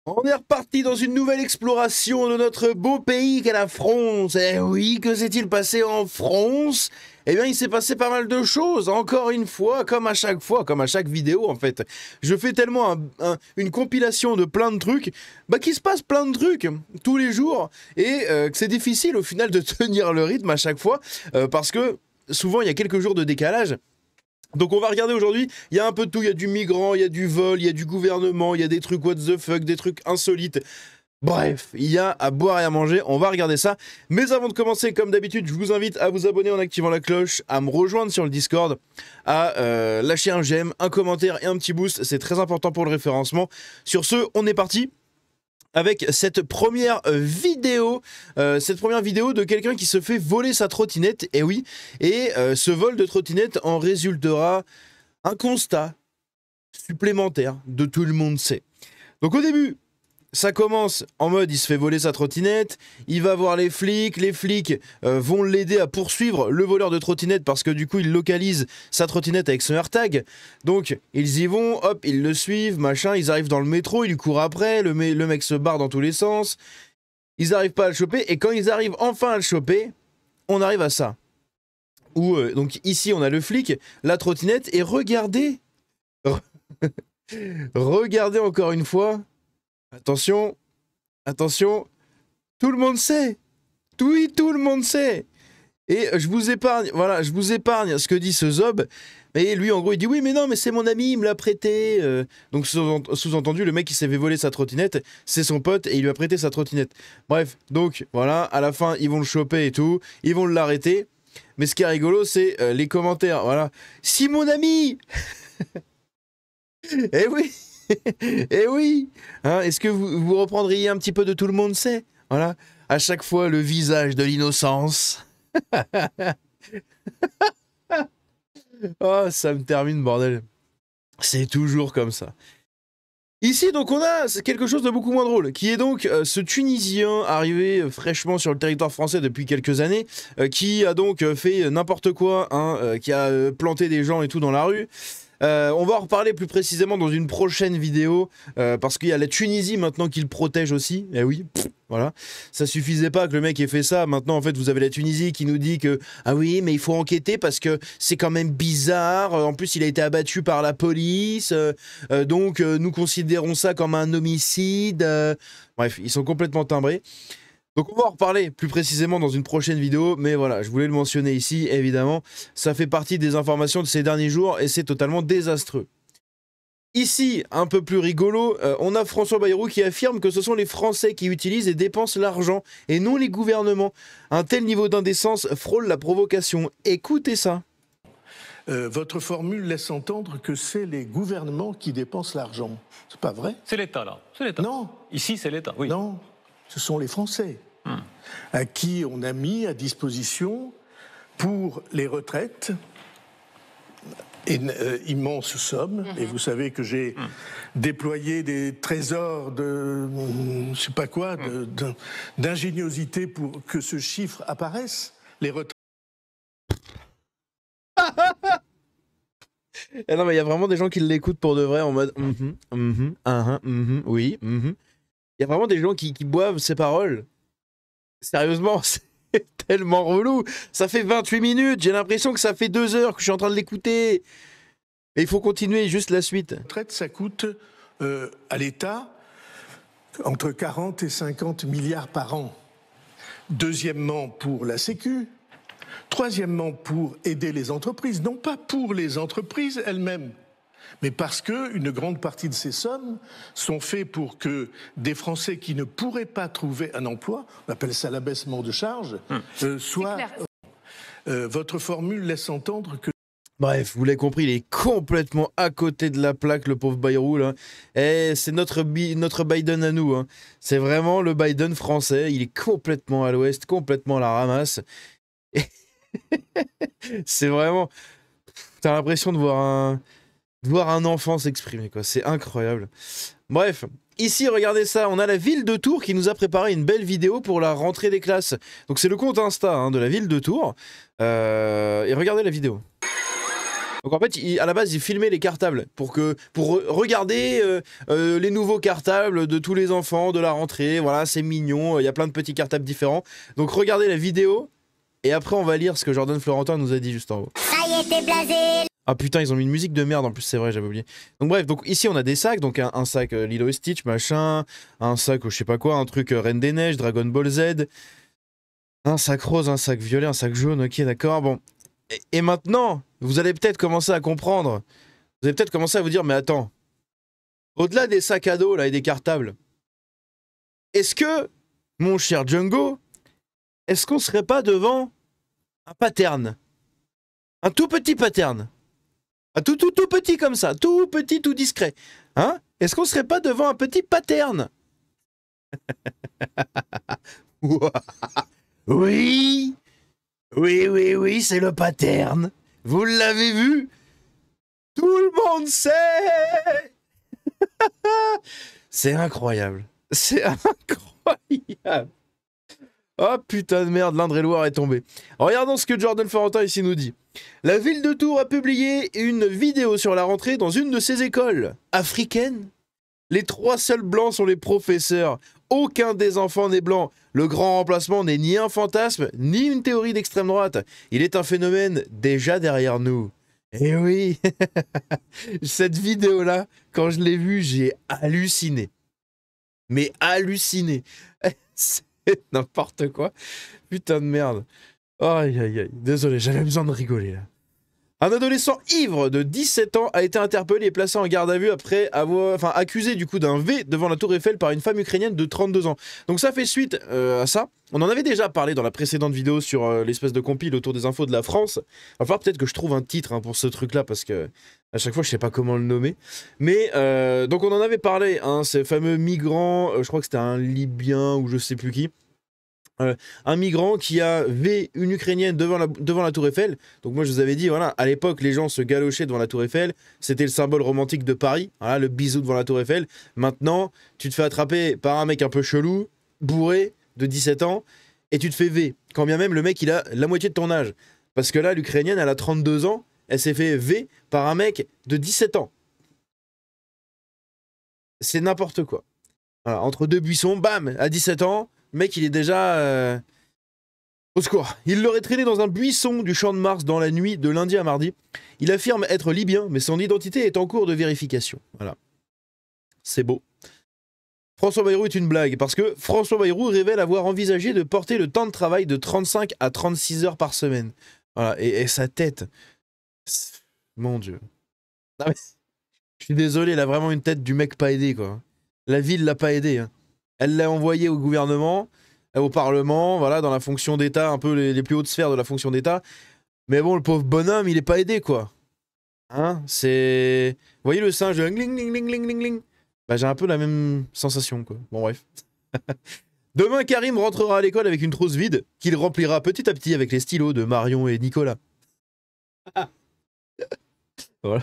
On est reparti dans une nouvelle exploration de notre beau pays qu'est la France. Eh oui, que s'est-il passé en France? Eh bien, il s'est passé pas mal de choses, encore une fois, comme à chaque fois, comme à chaque vidéo en fait. Je fais tellement une compilation de plein de trucs, bah qu'il se passe plein de trucs tous les jours, et que c'est difficile au final de tenir le rythme à chaque fois, parce que souvent il y a quelques jours de décalage. Donc on va regarder aujourd'hui, il y a un peu de tout, il y a du migrant, il y a du vol, il y a du gouvernement, il y a des trucs what the fuck, des trucs insolites. Bref, il y a à boire et à manger, on va regarder ça. Mais avant de commencer, comme d'habitude, je vous invite à vous abonner en activant la cloche, à me rejoindre sur le Discord, à lâcher un j'aime, un commentaire et un petit boost, c'est très important pour le référencement. Sur ce, on est parti avec cette première vidéo de quelqu'un qui se fait voler sa trottinette, et oui, et ce vol de trottinette en résultera un constat supplémentaire de tout le monde sait. Donc au début, ça commence en mode il se fait voler sa trottinette, il va voir les flics vont l'aider à poursuivre le voleur de trottinette parce que du coup il localise sa trottinette avec son AirTag. Donc ils y vont, hop, ils le suivent, machin, ils arrivent dans le métro, ils lui courent après, le mec se barre dans tous les sens, ils n'arrivent pas à le choper, et quand ils arrivent enfin à le choper, on arrive à ça. Où donc ici on a le flic, la trottinette, et regardez, regardez encore une fois. Attention, attention, tout le monde sait. Oui, tout le monde sait. Et je vous épargne, voilà, je vous épargne ce que dit ce Zob. Et lui, en gros, il dit oui, mais non, mais c'est mon ami, il me l'a prêté. Donc, sous-entendu, le mec qui s'avait volé sa trottinette, c'est son pote et il lui a prêté sa trottinette. Bref, donc, voilà, à la fin, ils vont le choper et tout, ils vont l'arrêter. Mais ce qui est rigolo, c'est les commentaires, voilà. Si mon ami Eh oui Eh oui, hein, est-ce que vous reprendriez un petit peu de tout le monde sait? Voilà, à chaque fois le visage de l'innocence. Oh, ça me termine, bordel. C'est toujours comme ça. Ici, donc, on a quelque chose de beaucoup moins drôle, qui est donc ce Tunisien arrivé fraîchement sur le territoire français depuis quelques années, qui a donc fait n'importe quoi, hein, qui a planté des gens et tout dans la rue. On va en reparler plus précisément dans une prochaine vidéo, parce qu'il y a la Tunisie maintenant qui le protège aussi. Eh oui, voilà. Ça suffisait pas que le mec ait fait ça. Maintenant, en fait, vous avez la Tunisie qui nous dit que ah oui, mais il faut enquêter parce que c'est quand même bizarre. En plus, il a été abattu par la police, donc nous considérons ça comme un homicide. Bref, ils sont complètement timbrés. Donc on va en reparler plus précisément dans une prochaine vidéo, mais voilà, je voulais le mentionner ici, évidemment. Ça fait partie des informations de ces derniers jours et c'est totalement désastreux. Ici, un peu plus rigolo, on a François Bayrou qui affirme que ce sont les Français qui utilisent et dépensent l'argent et non les gouvernements. Un tel niveau d'indécence frôle la provocation. Écoutez ça. Votre formule laisse entendre que c'est les gouvernements qui dépensent l'argent. C'est pas vrai? C'est l'État, là. C'est l'État. Non. Ici, c'est l'État, oui. Non, ce sont les Français à qui on a mis à disposition pour les retraites une immense somme. Et vous savez que j'ai déployé des trésors de, je sais pas quoi, d'ingéniosité pour que ce chiffre apparaisse. Les retraites. Non, mais il y a vraiment des gens qui l'écoutent pour de vrai en mode oui. Il y a vraiment des gens qui boivent ces paroles. Sérieusement, c'est tellement relou. Ça fait 28 minutes, j'ai l'impression que ça fait 2 heures que je suis en train de l'écouter. Et il faut continuer, juste la suite. La retraite, ça coûte à l'État entre 40 et 50 milliards par an. Deuxièmement, pour la Sécu. Troisièmement, pour aider les entreprises. Non pas pour les entreprises elles-mêmes, mais parce qu'une grande partie de ces sommes sont faites pour que des Français qui ne pourraient pas trouver un emploi, on appelle ça l'abaissement de charges, soient... votre formule laisse entendre que... Bref, vous l'avez compris, il est complètement à côté de la plaque, le pauvre Bayrou, là. Et c'est notre Biden à nous, hein. C'est vraiment le Biden français, il est complètement à l'ouest, complètement à la ramasse. Et c'est vraiment... T'as l'impression de voir un enfant s'exprimer, quoi. C'est incroyable. Bref, ici, regardez ça. On a la ville de Tours qui nous a préparé une belle vidéo pour la rentrée des classes. Donc, c'est le compte Insta, hein, de la ville de Tours. Et regardez la vidéo. Donc en fait, à la base, ils filmaient les cartables pour regarder les nouveaux cartables de tous les enfants de la rentrée. Voilà, c'est mignon, il y a plein de petits cartables différents. Donc regardez la vidéo et après on va lire ce que Jordan Florentin nous a dit juste en haut. Ça y est, t'es blasé. Ah putain, ils ont mis une musique de merde en plus, c'est vrai, j'avais oublié. Donc bref, donc ici on a des sacs, donc un sac Lilo et Stitch, machin, un sac je sais pas quoi, un truc Reine des Neiges, Dragon Ball Z, un sac rose, un sac violet, un sac jaune, ok d'accord, bon. Et maintenant, vous allez peut-être commencer à comprendre, vous allez peut-être commencer à vous dire, mais attends, au-delà des sacs à dos là et des cartables, est-ce que, mon cher Django, est-ce qu'on serait pas devant un pattern? Un tout petit pattern? Un tout petit comme ça, tout petit, tout discret. Hein? Est-ce qu'on serait pas devant un petit pattern? Oui! Oui, c'est le pattern. Vous l'avez vu? Tout le monde sait! C'est incroyable. C'est incroyable. Oh putain de merde, l'Indre-et-Loire est tombé. Regardons ce que Jordan Florentin ici nous dit. La ville de Tours a publié une vidéo sur la rentrée dans une de ses écoles africaines. Les 3 seuls blancs sont les professeurs. Aucun des enfants n'est blanc. Le grand remplacement n'est ni un fantasme, ni une théorie d'extrême droite. Il est un phénomène déjà derrière nous. Eh oui. Cette vidéo-là, quand je l'ai vue, j'ai halluciné. Mais halluciné. C'est n'importe quoi. Putain de merde. Aïe aïe aïe. Désolé, j'avais besoin de rigoler là. Un adolescent ivre de 17 ans a été interpellé et placé en garde à vue après avoir, accusé du coup d'un V devant la Tour Eiffel par une femme ukrainienne de 32 ans. Donc ça fait suite à ça. On en avait déjà parlé dans la précédente vidéo sur l'espèce de compile autour des infos de la France. Il va falloir peut-être que je trouve un titre pour ce truc-là parce que à chaque fois je sais pas comment le nommer. Mais donc on en avait parlé, hein, ces fameux migrants, je crois que c'était un Libyen ou je sais plus qui. Un migrant qui a V une Ukrainienne devant la Tour Eiffel. Donc moi je vous avais dit, voilà, à l'époque les gens se galochaient devant la Tour Eiffel, c'était le symbole romantique de Paris, voilà, le bisou devant la Tour Eiffel. Maintenant, tu te fais attraper par un mec un peu chelou, bourré, de 17 ans, et tu te fais V. Quand bien même le mec il a la moitié de ton âge. Parce que là, l'Ukrainienne, elle a 32 ans, elle s'est fait V par un mec de 17 ans. C'est n'importe quoi. Voilà, entre deux buissons, bam, à 17 ans, le mec, il est déjà... Au secours. Il l'aurait traîné dans un buisson du Champ de Mars dans la nuit de lundi à mardi. Il affirme être libyen, mais son identité est en cours de vérification. Voilà. C'est beau. François Bayrou est une blague, parce que François Bayrou révèle avoir envisagé de porter le temps de travail de 35 à 36 heures par semaine. Voilà. Et sa tête... Mon Dieu. Non mais... Je suis désolé, il a vraiment une tête du mec pas aidé, quoi. La ville l'a pas aidé, hein. Elle l'a envoyé au gouvernement, au Parlement, voilà, dans la fonction d'État, un peu les plus hautes sphères de la fonction d'État. Mais bon, le pauvre bonhomme, il est pas aidé, quoi. Hein, c'est... Vous voyez le singe, ling, ling, ling, ling, ling, ling. Bah, j'ai un peu la même sensation, quoi. Bon, bref. Demain, Karim rentrera à l'école avec une trousse vide, qu'il remplira petit à petit avec les stylos de Marion et Nicolas. Voilà.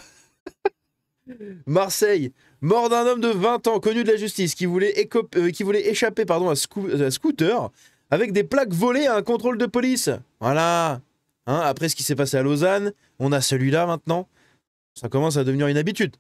Marseille, mort d'un homme de 20 ans connu de la justice qui voulait échapper à scooter avec des plaques volées à un contrôle de police. Voilà. Hein, après ce qui s'est passé à Lausanne, on a celui-là maintenant. Ça commence à devenir une habitude.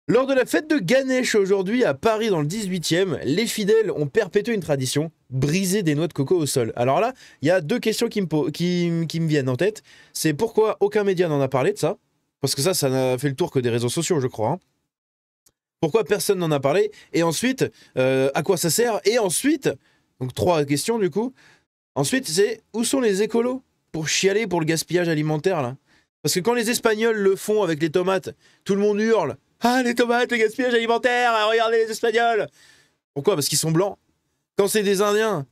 Lors de la fête de Ganesh aujourd'hui à Paris dans le 18e, les fidèles ont perpétué une tradition, briser des noix de coco au sol. Alors là, il y a 2 questions qui me viennent en tête. C'est pourquoi aucun média n'en a parlé de ça. Parce que ça n'a fait le tour que des réseaux sociaux, je crois. Hein. Pourquoi personne n'en a parlé? Et ensuite, à quoi ça sert? Et ensuite, donc 3 questions du coup. Ensuite, c'est où sont les écolos pour chialer pour le gaspillage alimentaire là? Parce que quand les Espagnols le font avec les tomates, tout le monde hurle. Ah, les tomates, le gaspillage alimentaire, regardez les Espagnols! Pourquoi? Parce qu'ils sont blancs. Quand c'est des Indiens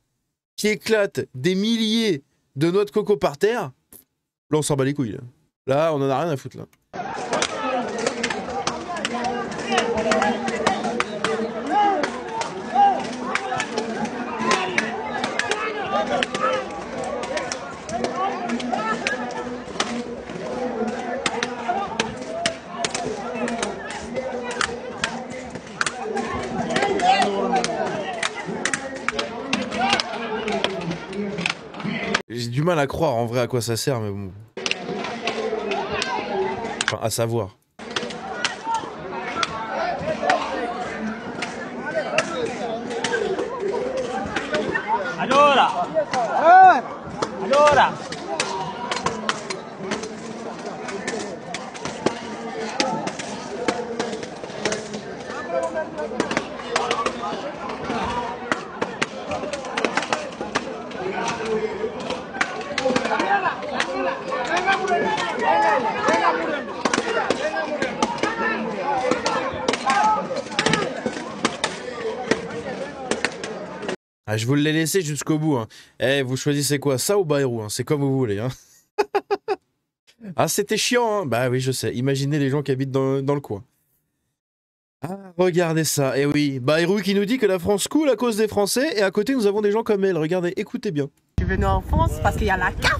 qui éclatent des milliers de noix de coco par terre, là on s'en bat les couilles. Là, on en a rien à foutre, là. J'ai du mal à croire, en vrai, à quoi ça sert, mais bon... à savoir. Allora! Allora! Ah, je vous l'ai laissé jusqu'au bout. Hein. Eh, vous choisissez quoi, ça ou Bayrou hein. C'est comme vous voulez. Hein. Ah, c'était chiant. Hein. Bah oui, je sais. Imaginez les gens qui habitent dans le coin. Ah, regardez ça. Eh oui, Bayrou qui nous dit que la France coule à cause des Français et à côté nous avons des gens comme elle. Regardez, écoutez bien. Je suis venue en France parce qu'il y a la CAF,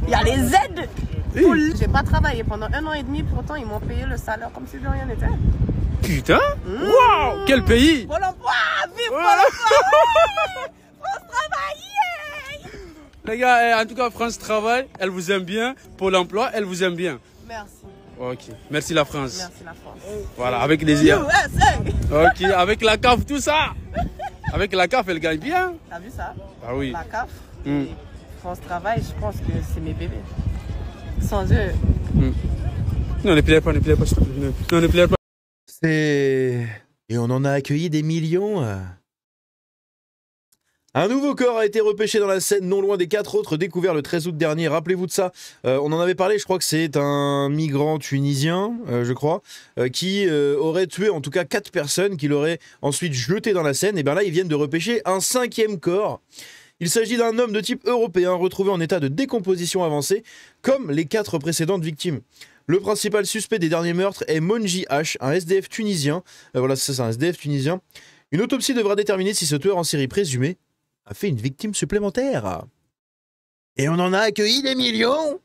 il y a les aides. Oui. J'ai pas travaillé pendant 1 an et demi, pourtant ils m'ont payé le salaire comme si de rien n'était. Putain! Waouh! Quel pays! Pôle emploi! Vive Pôle emploi! France travaille! Les gars, en tout cas, France travaille, elle vous aime bien. Pôle emploi, elle vous aime bien. Merci. Ok. Merci la France. Merci la France. Voilà, avec les IA. USA! Ok, avec la CAF, tout ça! Avec la CAF, elle gagne bien. T'as vu ça? Ah oui. La CAF, et France travaille, je pense que c'est mes bébés. Sans eux. Non, ne pleure pas, ne pleure pas, s'il te plaît. Non, ne pleure pas. C'est... Et on en a accueilli des millions. Un nouveau corps a été repêché dans la Seine, non loin des 4 autres découverts le 13 août dernier. Rappelez-vous de ça. On en avait parlé, je crois que c'est un migrant tunisien, je crois, qui aurait tué en tout cas 4 personnes, qu'il aurait ensuite jeté dans la Seine. Et bien là, ils viennent de repêcher un 5e corps. Il s'agit d'un homme de type européen retrouvé en état de décomposition avancée, comme les 4 précédentes victimes. Le principal suspect des derniers meurtres est Monji H, un SDF tunisien. Voilà, c'est un SDF tunisien. Une autopsie devra déterminer si ce tueur en série présumé a fait une victime supplémentaire. Et on en a accueilli des millions.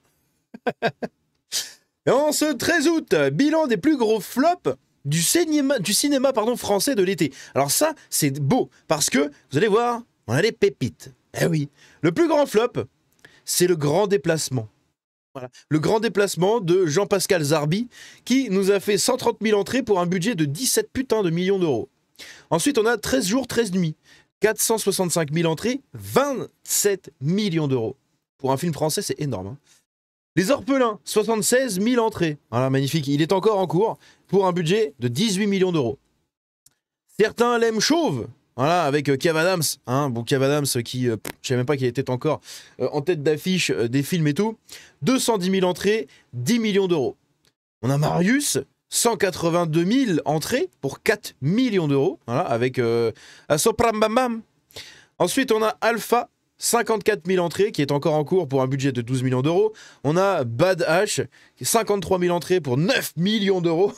Et en ce 13 août, bilan des plus gros flops du cinéma français de l'été. Alors ça, c'est beau, parce que, vous allez voir, on a des pépites. Eh oui, le plus grand flop, c'est Le Grand Déplacement. Voilà. Le Grand Déplacement de Jean-Pascal Zarbi, qui nous a fait 130 000 entrées pour un budget de 17 putains de millions d'euros. Ensuite, on a 13 jours, 13 nuits. 465 000 entrées, 27 millions d'euros. Pour un film français, c'est énorme. Hein. Les Orphelins, 76 000 entrées. Voilà, magnifique. Il est encore en cours pour un budget de 18 millions d'euros. Certains l'aiment chauve. Voilà, avec Kev Adams. Hein, bon, Kev Adams qui, je ne savais même pas qu'il était encore en tête d'affiche des films et tout. 210 000 entrées, 10 millions d'euros. On a Marius, 182 000 entrées pour 4 millions d'euros. Voilà, avec Sopram Bam Bam. Ensuite, on a Alpha, 54 000 entrées, qui est encore en cours pour un budget de 12 millions d'euros. On a Bad H, 53 000 entrées pour 9 millions d'euros.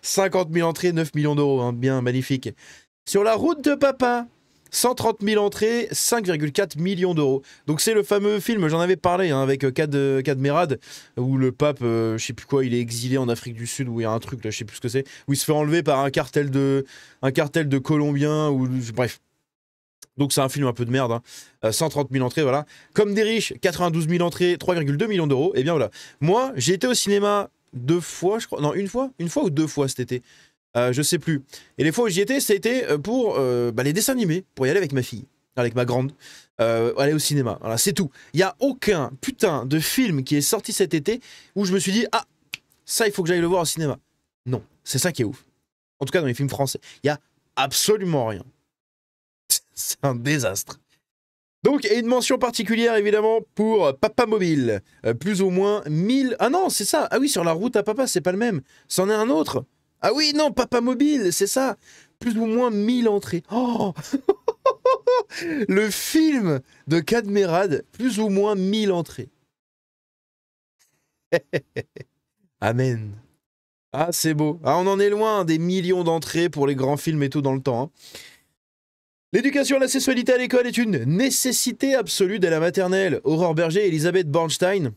50 000 entrées, 9 millions d'euros. Hein, bien, magnifique. Sur la route de papa, 130 000 entrées, 5,4 millions d'euros. Donc c'est le fameux film, j'en avais parlé, hein, avec Kad Merad, où le pape, je sais plus quoi, il est exilé en Afrique du Sud, où il y a un truc, là, je sais plus ce que c'est, où il se fait enlever par un cartel de Colombiens, ou bref. Donc c'est un film un peu de merde, hein. 130 000 entrées, voilà. Comme des riches, 92 000 entrées, 3,2 millions d'euros. Et bien voilà. Moi, j'ai été au cinéma 2 fois, je crois. Non, une fois ou 2 fois cet été. Je sais plus. Et les fois où j'y étais, c'était pour les dessins animés, pour y aller avec ma fille, avec ma grande, aller au cinéma. Voilà, c'est tout. Il n'y a aucun putain de film qui est sorti cet été où je me suis dit, ah, ça, il faut que j'aille le voir au cinéma. Non, c'est ça qui est ouf. En tout cas, dans les films français, il n'y a absolument rien. C'est un désastre. Donc, et une mention particulière, évidemment, pour Papa Mobile. Plus ou moins 1000... Ah non, c'est ça. Ah oui, sur la route à papa, c'est pas le même. C'en est un autre. Ah oui, non, Papa Mobile, c'est ça. Plus ou moins 1000 entrées. Oh le film de Kad Merad, plus ou moins 1000 entrées. Amen. Ah, c'est beau. Ah, on en est loin des millions d'entrées pour les grands films et tout dans le temps. Hein. L'éducation à la sexualité à l'école est une nécessité absolue dès la maternelle. Aurore Berger et Elisabeth Bornstein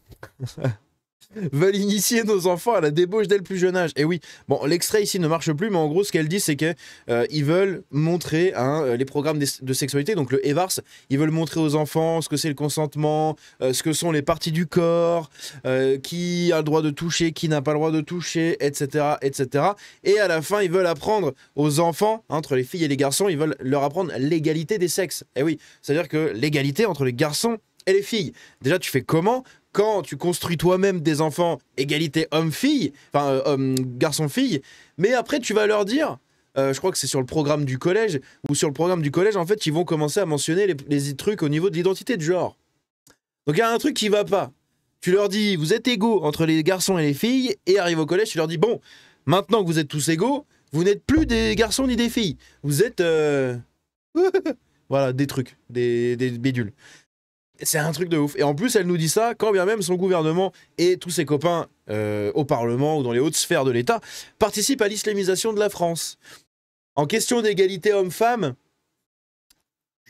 veulent initier nos enfants à la débauche dès le plus jeune âge. Et oui, bon, l'extrait ici ne marche plus, mais en gros, ce qu'elle dit, c'est qu'ils veulent montrer les programmes de sexualité, donc le EVARS, ils veulent montrer aux enfants ce que c'est le consentement, ce que sont les parties du corps, qui a le droit de toucher, qui n'a pas le droit de toucher, etc., etc. Et à la fin, ils veulent apprendre aux enfants, entre les filles et les garçons, ils veulent leur apprendre l'égalité des sexes. Et oui, c'est-à-dire que l'égalité entre les garçons et les filles. Déjà, tu fais comment ? Quand tu construis toi-même des enfants, égalité homme-fille, enfin garçon-fille, mais après tu vas leur dire, je crois que c'est sur le programme du collège, ou sur le programme du collège, en fait, ils vont commencer à mentionner les trucs au niveau de l'identité de genre. Donc il y a un truc qui va pas. Tu leur dis, vous êtes égaux entre les garçons et les filles, et arrive au collège, tu leur dis, bon, maintenant que vous êtes tous égaux, vous n'êtes plus des garçons ni des filles. Vous êtes... voilà, des trucs, des bidules. C'est un truc de ouf. Et en plus, elle nous dit ça quand bien même son gouvernement et tous ses copains au Parlement ou dans les hautes sphères de l'État participent à l'islamisation de la France. En question d'égalité homme-femme,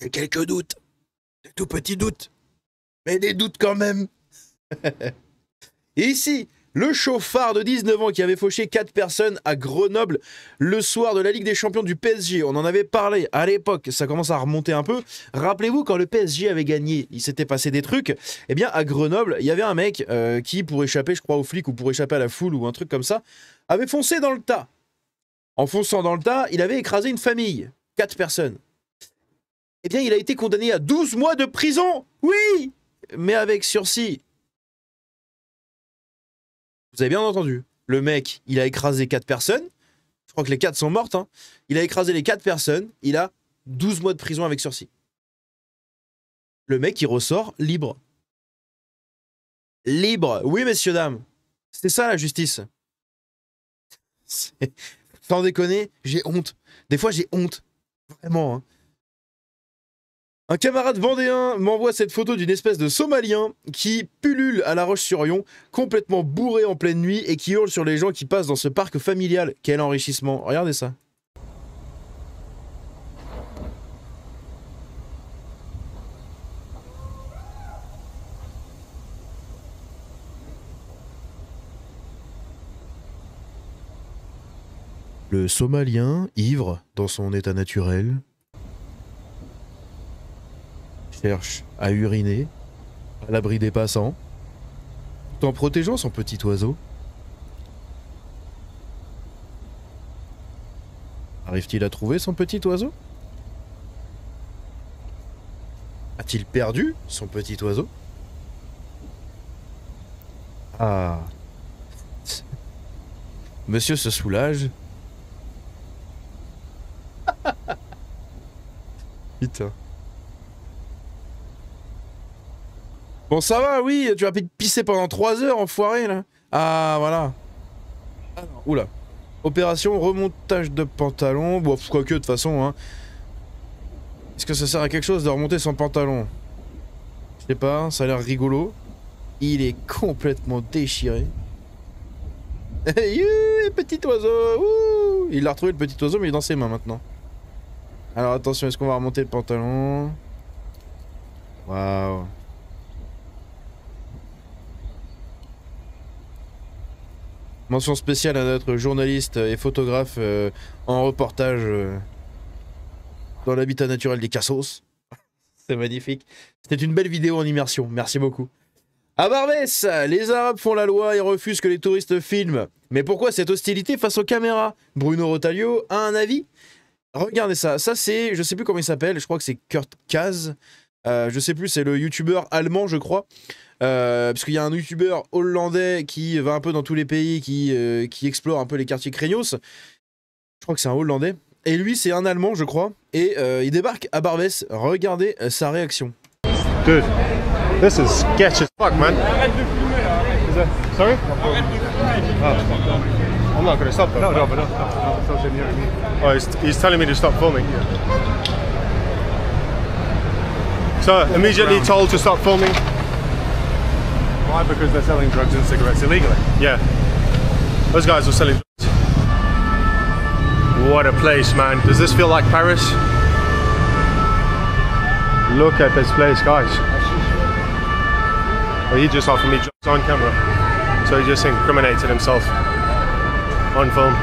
j'ai quelques doutes. Des tout petits doutes. Mais des doutes quand même. Et ici, le chauffard de 19 ans qui avait fauché 4 personnes à Grenoble le soir de la Ligue des Champions du PSG. On en avait parlé à l'époque, ça commence à remonter un peu. Rappelez-vous, quand le PSG avait gagné, il s'était passé des trucs. Eh bien, à Grenoble, il y avait un mec qui, pour échapper, je crois, aux flics ou pour échapper à la foule ou un truc comme ça, avait foncé dans le tas. En fonçant dans le tas, il avait écrasé une famille. 4 personnes. Eh bien, il a été condamné à 12 mois de prison. Oui, mais avec sursis. Vous avez bien entendu. Le mec, il a écrasé 4 personnes. Je crois que les 4 sont mortes. Hein. Il a écrasé les 4 personnes. Il a 12 mois de prison avec sursis. Le mec, il ressort libre. Libre. Oui, messieurs, dames. C'est ça, la justice. Sans déconner, j'ai honte. Des fois, j'ai honte. Vraiment, hein. Un camarade vendéen m'envoie cette photo d'une espèce de Somalien qui pullule à La Roche-sur-Yon, complètement bourré en pleine nuit et qui hurle sur les gens qui passent dans ce parc familial. Quel enrichissement. Regardez ça. Le Somalien, ivre dans son état naturel, cherche à uriner à l'abri des passants, tout en protégeant son petit oiseau. Arrive-t-il à trouver son petit oiseau? A-t-il perdu son petit oiseau? Ah. Monsieur se soulage. Putain. Bon, ça va, oui, tu vas pisser pendant 3 heures, enfoiré, là. Ah, voilà. Ah, non. Oula. Opération remontage de pantalon. Bon, quoique, de toute façon, hein. Est-ce que ça sert à quelque chose de remonter son pantalon? Je sais pas, ça a l'air rigolo. Il est complètement déchiré. Petit oiseau. Ouh. Il a retrouvé le petit oiseau, mais il est dans ses mains maintenant. Alors, attention, est-ce qu'on va remonter le pantalon? Waouh. Mention spéciale à notre journaliste et photographe en reportage dans l'habitat naturel des Cassos. C'est magnifique. C'était une belle vidéo en immersion. Merci beaucoup. À Barbès, les Arabes font la loi et refusent que les touristes filment. Mais pourquoi cette hostilité face aux caméras? Bruno Rotaglio a un avis? Regardez ça. Ça, c'est... Je sais plus comment il s'appelle. Je crois que c'est Kurt Kaz. Je sais plus, c'est le youtubeur allemand, je crois. Parce qu'il y a un youtubeur hollandais qui va un peu dans tous les pays, qui explore un peu les quartiers craignos. Je crois que c'est un hollandais. Et lui, c'est un allemand, je crois. Et il débarque à Barbès. Regardez sa réaction. Dude, this is sketch as fuck, man. Sorry? Oh. I'm not going to stop though. No, but no. Oh, he's telling me to stop filming. So, immediately told to stop filming. Why? Because they're selling drugs and cigarettes illegally. Yeah. Those guys are selling drugs. What a place, man. Does this feel like Paris? Look at this place, guys. Well, he just offered me drugs on camera. So he just incriminated himself on film.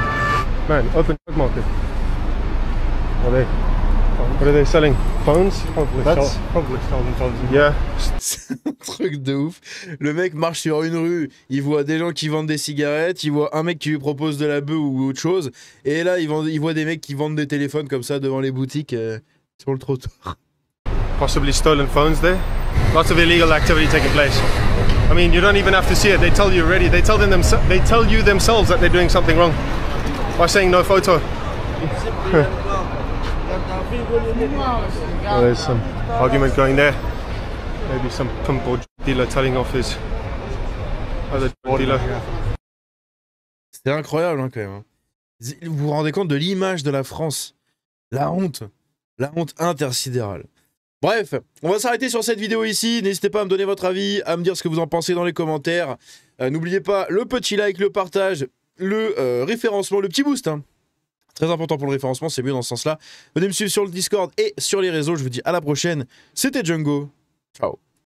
Man, open drug market. What are they selling? Phones? Probably stolen phones. Yeah. C'est un truc de ouf. Le mec marche sur une rue, il voit des gens qui vendent des cigarettes, il voit un mec qui lui propose de la bœuf ou autre chose, et là il voit des mecs qui vendent des téléphones comme ça devant les boutiques sur le trottoir. Possibly stolen phones there. Lots of illegal activity taking place. I mean, you don't even have to see it. They tell you already. They tell you themselves that they're doing something wrong by saying no photo. Well, there's some argument going there. Maybe some pimp or dealer telling off his other dealer. C'est incroyable hein, quand même. Vous vous rendez compte de l'image de la France? La honte intersidérale. Bref, on va s'arrêter sur cette vidéo ici. N'hésitez pas à me donner votre avis, à me dire ce que vous en pensez dans les commentaires. N'oubliez pas le petit like, le partage, le référencement, le petit boost. Hein. Très important pour le référencement, c'est mieux dans ce sens-là. Venez me suivre sur le Discord et sur les réseaux. Je vous dis à la prochaine. C'était Django. Ciao.